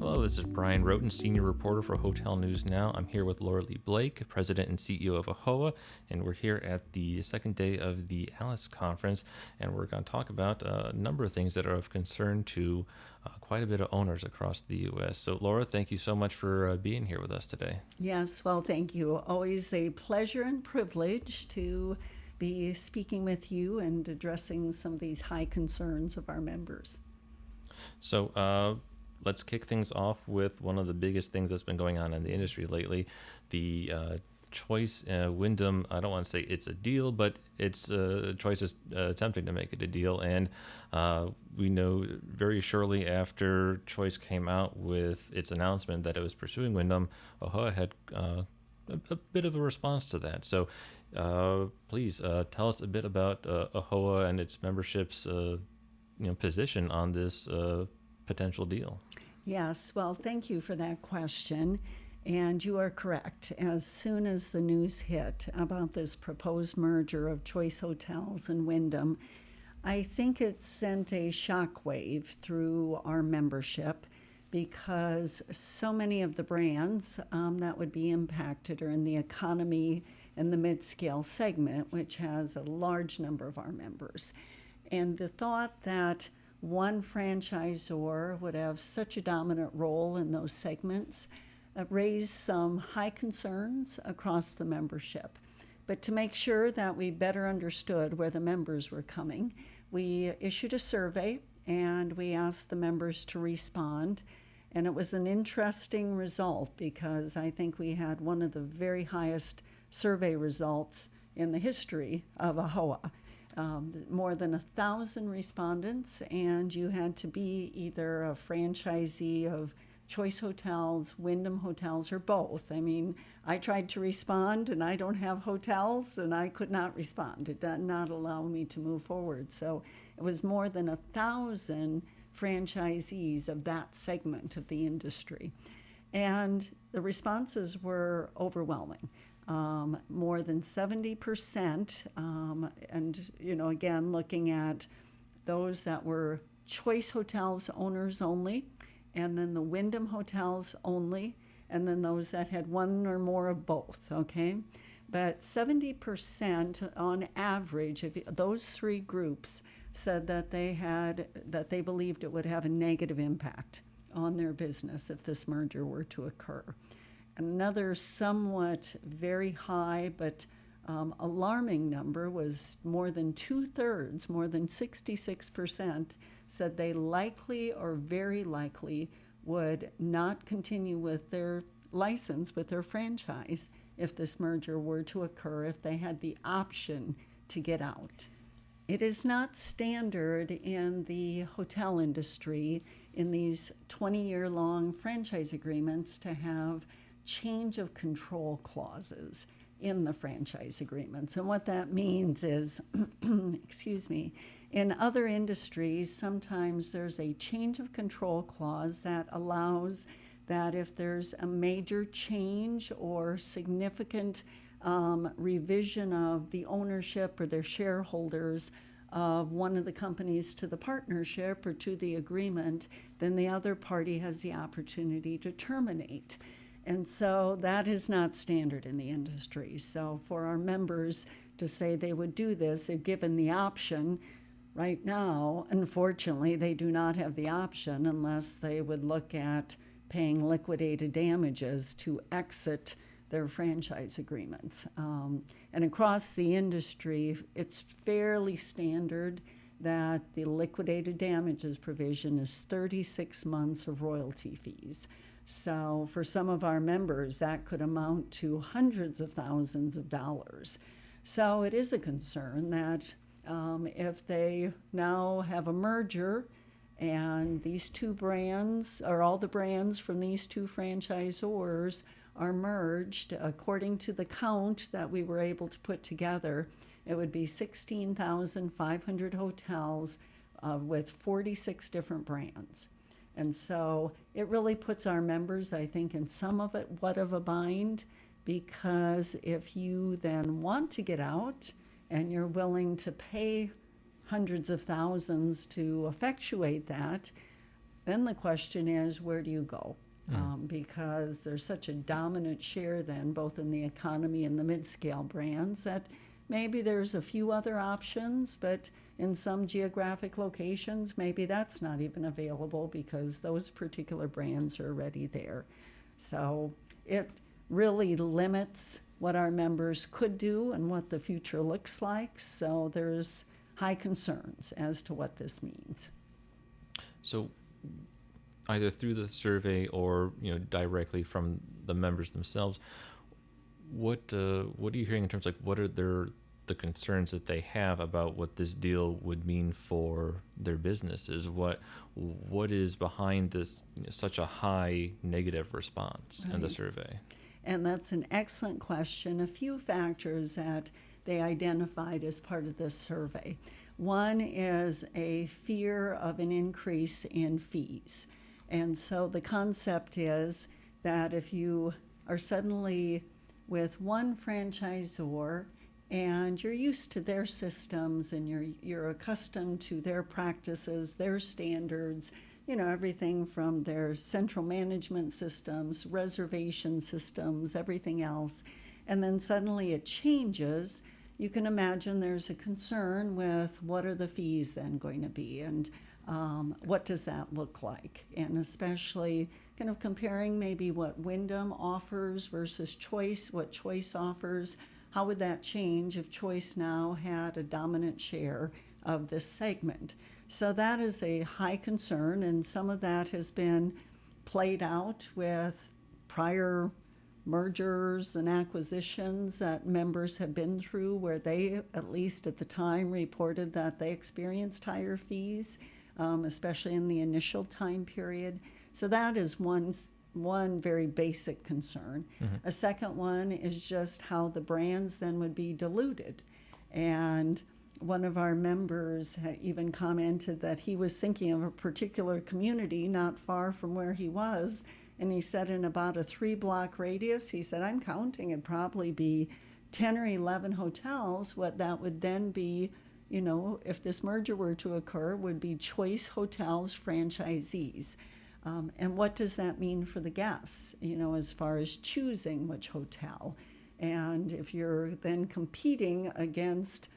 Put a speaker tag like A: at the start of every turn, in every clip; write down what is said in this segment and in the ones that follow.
A: Hello, this is Brian Roten, senior reporter for Hotel News Now. I'm here with Laura Lee Blake, president and CEO of AAHOA, and we're here at the second day of the ALICE conference, and we're going to talk about a number of things that are of concern to quite a bit of owners across the U.S. So, Laura, thank you so much for being here with us today.
B: Yes, well, thank you. Always a pleasure and privilege to be speaking with you and addressing some of these high concerns of our members.
A: So, let's kick things off with one of the biggest things that's been going on in the industry lately, the Choice-Wyndham. I don't want to say it's a deal, but it's Choice is attempting to make it a deal. And we know very shortly after Choice came out with its announcement that it was pursuing Wyndham, AAHOA had a bit of a response to that. So please tell us a bit about AAHOA and its membership's position on this potential deal.
B: Yes, well, thank you for that question. And you are correct. As soon as the news hit about this proposed merger of Choice Hotels and Wyndham, I think it sent a shockwave through our membership because so many of the brands that would be impacted are in the economy and the mid-scale segment, which has a large number of our members. And the thought that one franchisor would have such a dominant role in those segments raised some high concerns across the membership. But to make sure that we better understood where the members were coming, we issued a survey and we asked the members to respond. And it was an interesting result because I think we had one of the very highest survey results in the history of AAHOA. More than 1,000 respondents, and you had to be either a franchisee of Choice Hotels, Wyndham Hotels, or both. I mean, I tried to respond, and I don't have hotels, and I could not respond. It did not allow me to move forward. So it was more than 1,000 franchisees of that segment of the industry. And the responses were overwhelming. More than 70%, and again, looking at those that were Choice Hotels owners only, and then the Wyndham Hotels only, and then those that had one or more of both, okay? But 70% on average of those three groups said that they believed it would have a negative impact on their business if this merger were to occur. Another somewhat very high but alarming number was more than 2/3, more than 66%, said they likely or very likely would not continue with their license, with their franchise, if this merger were to occur, if they had the option to get out. It is not standard in the hotel industry in these 20-year-long franchise agreements to have change of control clauses in the franchise agreements. And what that means is, in other industries, sometimes there's a change of control clause that allows that if there's a major change or significant revision of the ownership or their shareholders of one of the companies to the partnership or to the agreement, then the other party has the opportunity to terminate. And so that is not standard in the industry. So for our members to say they would do this, if given the option, right now, unfortunately, they do not have the option unless they would look at paying liquidated damages to exit their franchise agreements. And across the industry, it's fairly standard that the liquidated damages provision is 36 months of royalty fees. So for some of our members, that could amount to hundreds of thousands of dollars. So it is a concern that if they now have a merger and these two brands, or all the brands from these two franchisors, are merged, according to the count that we were able to put together, it would be 16,500 hotels with 46 different brands. And so it really puts our members, I think, in somewhat of a bind, because if you then want to get out and you're willing to pay hundreds of thousands to effectuate that, then the question is, where do you go? Because there's such a dominant share then, both in the economy and the mid-scale brands, that maybe there's a few other options, but in some geographic locations, maybe that's not even available because those particular brands are already there. So it really limits what our members could do and what the future looks like. So there's high concerns as to what this means.
A: So either through the survey or directly from the members themselves, what are you hearing in terms of what are the concerns that they have about what this deal would mean for their businesses? What is behind this such a high negative response in the survey?
B: And that's an excellent question. A few factors that they identified as part of this survey. One is a fear of an increase in fees. And so the concept is that if you are suddenly with one franchisor and you're used to their systems and you're accustomed to their practices, their standards, everything from their central management systems, reservation systems, everything else, and then suddenly it changes, you can imagine there's a concern with what are the fees then going to be, and what does that look like? And especially kind of comparing maybe what Wyndham offers versus Choice, what Choice offers. How would that change if Choice now had a dominant share of this segment? So that is a high concern, and some of that has been played out with prior mergers and acquisitions that members have been through, where they, at least at the time, reported that they experienced higher fees, especially in the initial time period. So that is one very basic concern. Mm-hmm. A second one is just how the brands then would be diluted. And one of our members had even commented that he was thinking of a particular community not far from where he was, and he said in about a 3-block radius, he said, I'm counting it'd probably be 10 or 11 hotels. What that would then be, if this merger were to occur, would be Choice Hotels franchisees. And what does that mean for the guests, as far as choosing which hotel? And if you're then competing against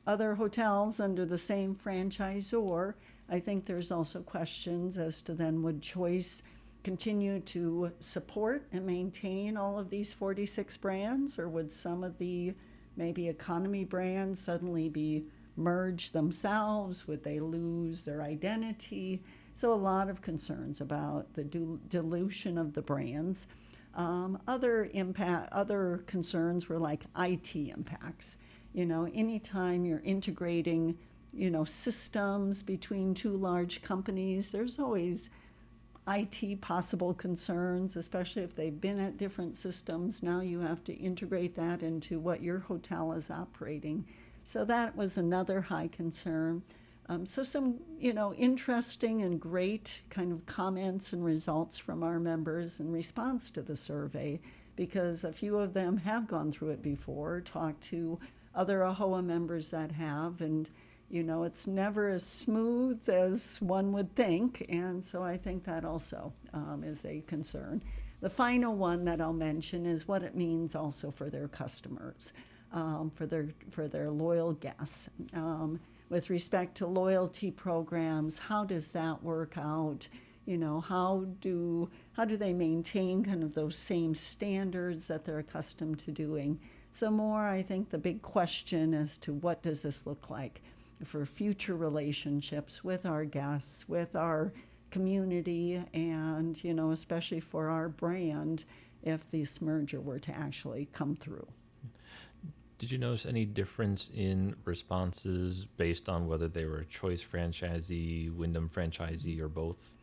B: other hotels under the same franchisor, I think there's also questions as to then would Choice continue to support and maintain all of these 46 brands, or would some of the maybe economy brands suddenly be merged themselves? Would they lose their identity? So a lot of concerns about the dilution of the brands. Other concerns were like IT impacts. Anytime you're integrating, systems between two large companies, there's always IT possible concerns, especially if they've been at different systems. Now you have to integrate that into what your hotel is operating. So that was another high concern. So some, interesting and great kind of comments and results from our members in response to the survey, because a few of them have gone through it before, talked to other AAHOA members that have, and it's never as smooth as one would think, and so I think that also is a concern. The final one that I'll mention is what it means also for their customers, for their loyal guests. With respect to loyalty programs, how does that work out? How do they maintain kind of those same standards that they're accustomed to doing? So more, I think, the big question as to what does this look like for future relationships with our guests, with our community, and, especially for our brand if this merger were to actually come through.
A: Did you notice any difference in responses based on whether they were a Choice franchisee, Wyndham franchisee, or both?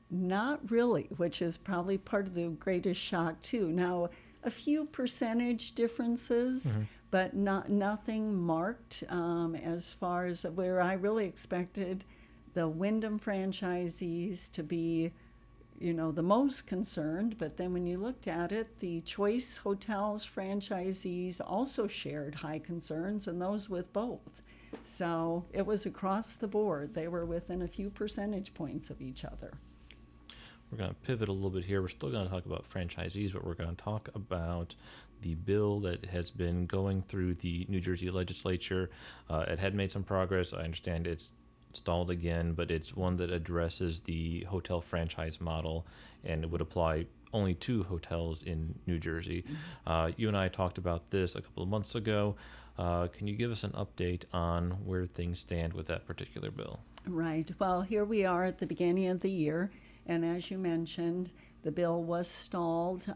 B: Not really, which is probably part of the greatest shock, too. Now, a few percentage differences, mm-hmm. but nothing marked as far as where I really expected the Wyndham franchisees to be, the most concerned. But then when you looked at it, the Choice Hotels franchisees also shared high concerns, and those with both. So it was across the board. They were within a few percentage points of each other.
A: we're going to pivot a little bit here. We're still going to talk about franchisees, but we're going to talk about the bill that has been going through the New Jersey legislature. It had made some progress. I understand it's stalled again, but it's one that addresses the hotel franchise model, and it would apply only to hotels in New Jersey. You and I talked about this a couple of months ago. Can you give us an update on where things stand with that particular bill?
B: Right. Well, here we are at the beginning of the year, and as you mentioned, the bill was stalled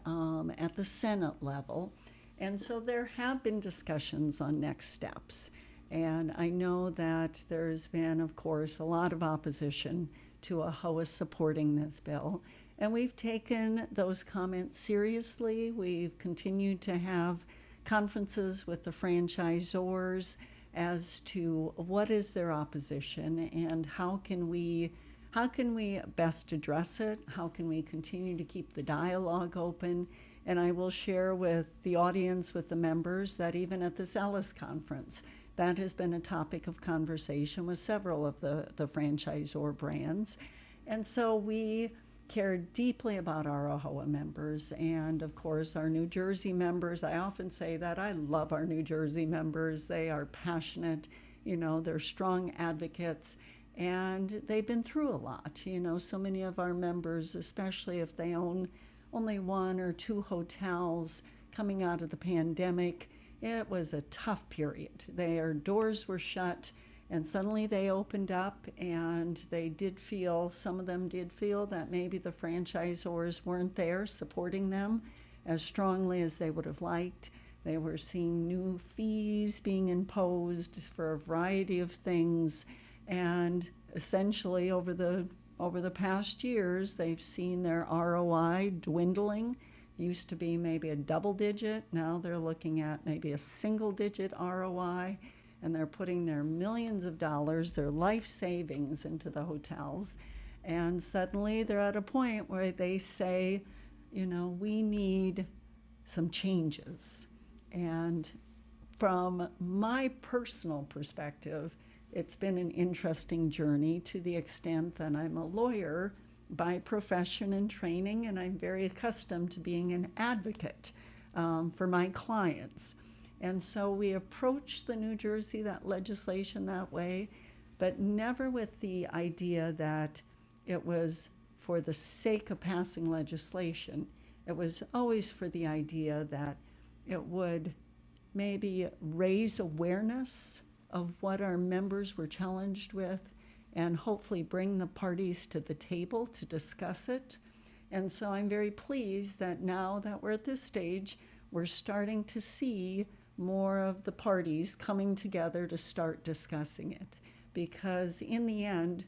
B: at the Senate level, and so there have been discussions on next steps. And I know that there's been, of course, a lot of opposition to AAHOA supporting this bill, and we've taken those comments seriously. We've continued to have conferences with the franchisors as to what is their opposition and how can we best address it, how can we continue to keep the dialogue open. And I will share with the audience, with the members, that even at this Ellis conference, that has been a topic of conversation with several of the franchisor brands. And so we care deeply about our AAHOA members and, of course, our New Jersey members. I often say that I love our New Jersey members. They are passionate, they're strong advocates, and they've been through a lot. So many of our members, especially if they own only one or two hotels coming out of the pandemic, it was a tough period. Their doors were shut, and suddenly they opened up, and some of them did feel that maybe the franchisors weren't there supporting them as strongly as they would have liked. They were seeing new fees being imposed for a variety of things, and essentially over the past years, they've seen their ROI dwindling. Used to be maybe a double digit. Now they're looking at maybe a single digit ROI, and they're putting their millions of dollars, their life savings into the hotels. And suddenly they're at a point where they say, we need some changes. And from my personal perspective, it's been an interesting journey to the extent that I'm a lawyer by profession and training, and I'm very accustomed to being an advocate for my clients. And so we approached the New Jersey, that legislation that way, but never with the idea that it was for the sake of passing legislation. It was always for the idea that it would maybe raise awareness of what our members were challenged with, and hopefully bring the parties to the table to discuss it. And so I'm very pleased that now that we're at this stage, we're starting to see more of the parties coming together to start discussing it. Because in the end,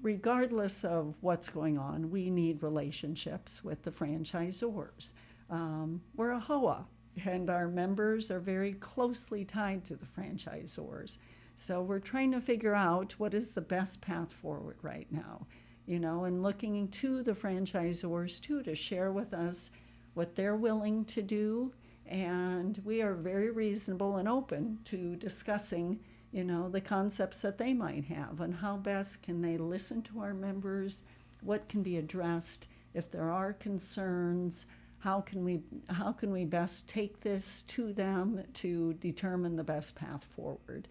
B: regardless of what's going on, we need relationships with the franchisors. We're a AAHOA, and our members are very closely tied to the franchisors. So we're trying to figure out what is the best path forward right now, and looking to the franchisors too to share with us what they're willing to do. And we are very reasonable and open to discussing, the concepts that they might have and how best can they listen to our members, what can be addressed, if there are concerns, how can we best take this to them to determine the best path forward.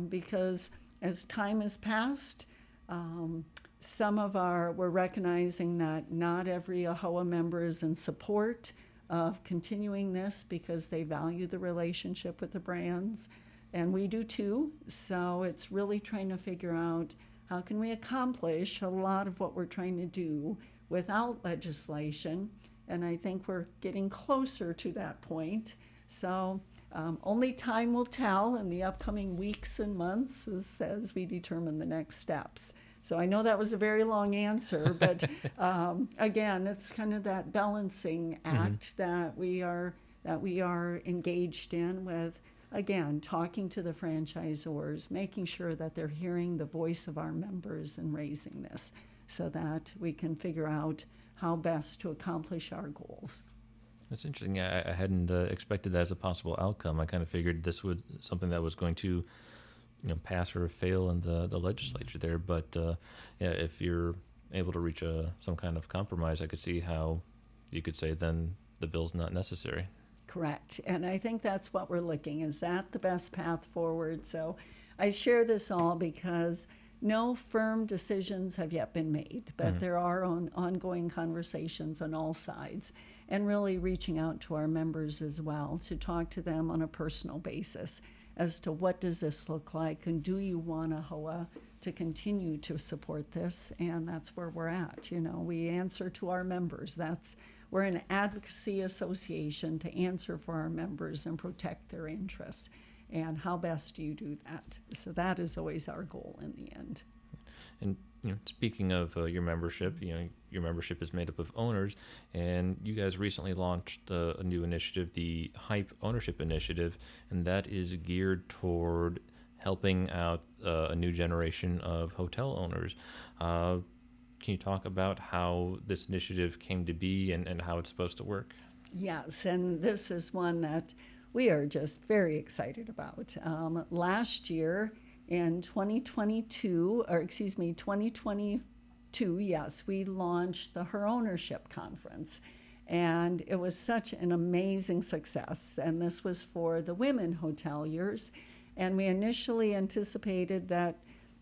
B: Because as time has passed, we're recognizing that not every AAHOA member is in support of continuing this because they value the relationship with the brands, and we do too. So it's really trying to figure out how can we accomplish a lot of what we're trying to do without legislation, and I think we're getting closer to that point. So only time will tell in the upcoming weeks and months as we determine the next steps. So I know that was a very long answer, but again, it's kind of that balancing act that we are engaged in with, again, talking to the franchisors, making sure that they're hearing the voice of our members and raising this so that we can figure out how best to accomplish our goals.
A: That's interesting. I hadn't expected that as a possible outcome. I kind of figured this would something that was going to, pass or fail in the legislature there. But if you're able to reach some kind of compromise, I could see how you could say then the bill's not necessary.
B: Correct. And I think that's what we're looking. Is that the best path forward? So I share this all because no firm decisions have yet been made, but there are ongoing conversations on all sides, and really reaching out to our members as well to talk to them on a personal basis as to what does this look like, and do you want AAHOA to continue to support this? And that's where we're at. We answer to our members. We're an advocacy association to answer for our members and protect their interests. And how best do you do that? So that is always our goal in the end.
A: And speaking of your membership, your membership is made up of owners, and you guys recently launched a new initiative, the Hype Ownership Initiative, and that is geared toward helping out a new generation of hotel owners. Can you talk about how this initiative came to be and how it's supposed to work?
B: Yes, and this is one that we are just very excited about. Last year in 2022, yes, we launched the Her Ownership Conference. And it was such an amazing success. And this was for the women hoteliers. And we initially anticipated that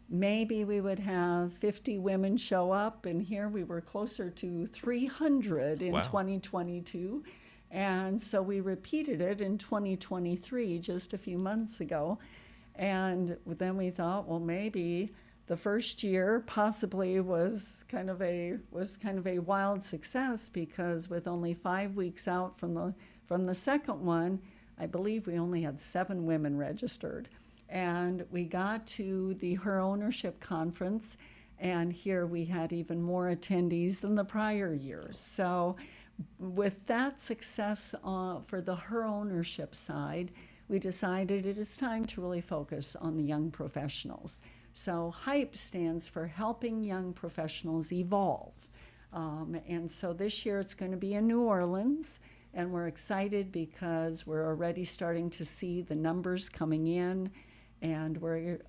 B: maybe we would have 50 women show up, and here we were closer to 300 in
A: Wow.
B: 2022. And so we repeated it in 2023, just a few months ago. And then we thought, well, maybe the first year possibly was kind of a wild success, because with only 5 weeks out from the second one, I believe we only had 7 women registered. And we got to the Her Ownership Conference, and here we had even more attendees than the prior years. So with that success for the Her Ownership side, we decided it is time to really focus on the young professionals. So HYPE stands for Helping Young Professionals Evolve. And so this year it's going to be in New Orleans, and we're excited because we're already starting to see the numbers coming in, and we're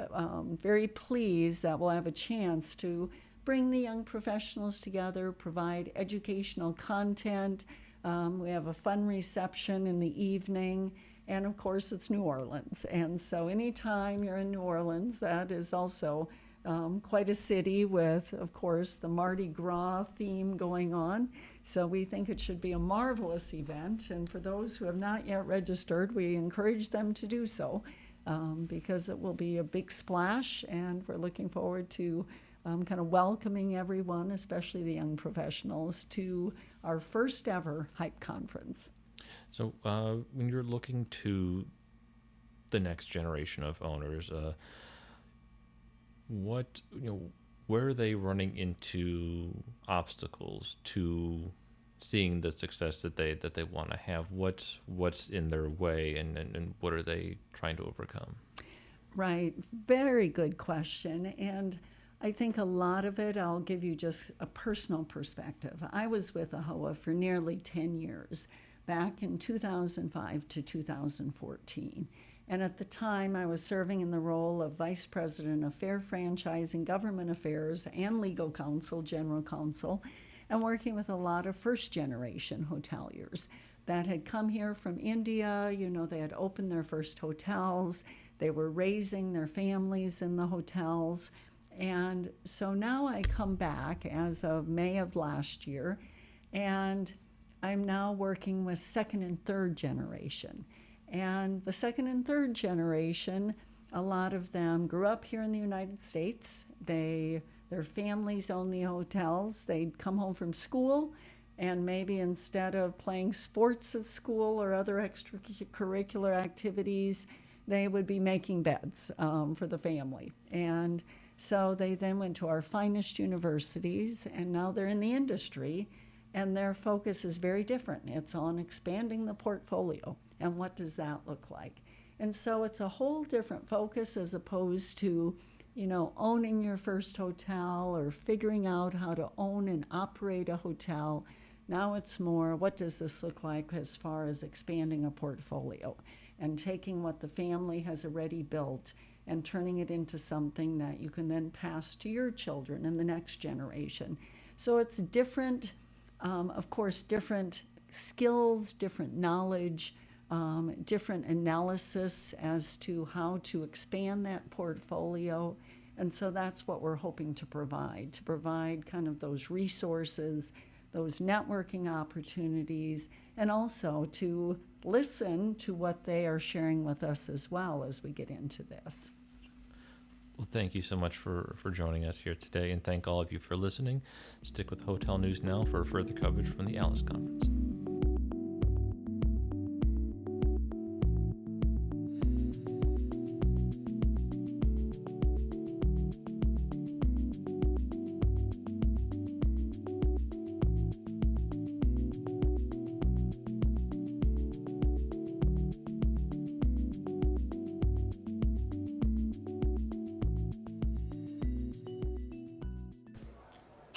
B: very pleased that we'll have a chance to bring the young professionals together, provide educational content. We have a fun reception in the evening, and of course it's New Orleans. And so anytime you're in New Orleans, that is also quite a city with, of course, the Mardi Gras theme going on. So we think it should be a marvelous event. And for those who have not yet registered, we encourage them to do so, because it will be a big splash, and we're looking forward to kind of welcoming everyone, especially the young professionals, to our first ever HYPE conference.
A: So when you're looking to the next generation of owners, where are they running into obstacles to seeing the success that they want to have? What's in their way, and what are they trying to overcome?
B: Right, very good question. And I think a lot of it, I'll give you just a personal perspective. I was with AAHOA for nearly 10 years, back in 2005 to 2014. And at the time, I was serving in the role of Vice President of Fair Franchising, Government Affairs, and Legal Counsel, General Counsel, and working with a lot of first-generation hoteliers that had come here from India. They had opened their first hotels. They were raising their families in the hotels. And so now I come back as of May of last year, and I'm now working with second and third generation. And the second and third generation, a lot of them grew up here in the United States. Their families own the hotels. They'd come home from school, and maybe instead of playing sports at school or other extracurricular activities, they would be making beds for the family. And so they then went to our finest universities, and now they're in the industry, and their focus is very different. It's on expanding the portfolio, and what does that look like? And so it's a whole different focus as opposed to, owning your first hotel or figuring out how to own and operate a hotel. Now it's more, what does this look like as far as expanding a portfolio and taking what the family has already built and turning it into something that you can then pass to your children and the next generation. So it's different, of course, different skills, different knowledge, different analysis as to how to expand that portfolio. And so that's what we're hoping to provide kind of those resources, those networking opportunities, and also to listen to what they are sharing with us as well as we get into this.
A: Well, thank you so much for joining us here today, and thank all of you for listening. Stick with Hotel News Now for further coverage from the ALICE Conference.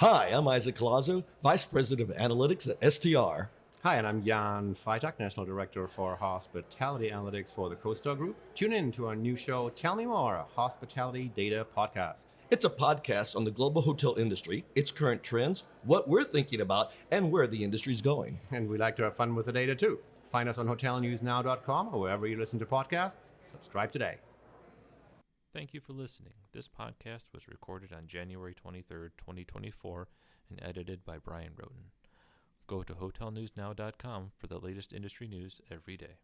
C: Hi, I'm Isaac Colazo, Vice President of Analytics at STR.
D: Hi, and I'm Jan Freitag, National Director for Hospitality Analytics for the CoStar Group. Tune in to our new show, Tell Me More, a hospitality data podcast.
C: It's a podcast on the global hotel industry, its current trends, what we're thinking about, and where the industry's going.
D: And we like to have fun with the data too. Find us on hotelnewsnow.com or wherever you listen to podcasts. Subscribe today.
A: Thank you for listening. This podcast was recorded on January 23rd, 2024, and edited by Brian Roden. Go to hotelnewsnow.com for the latest industry news every day.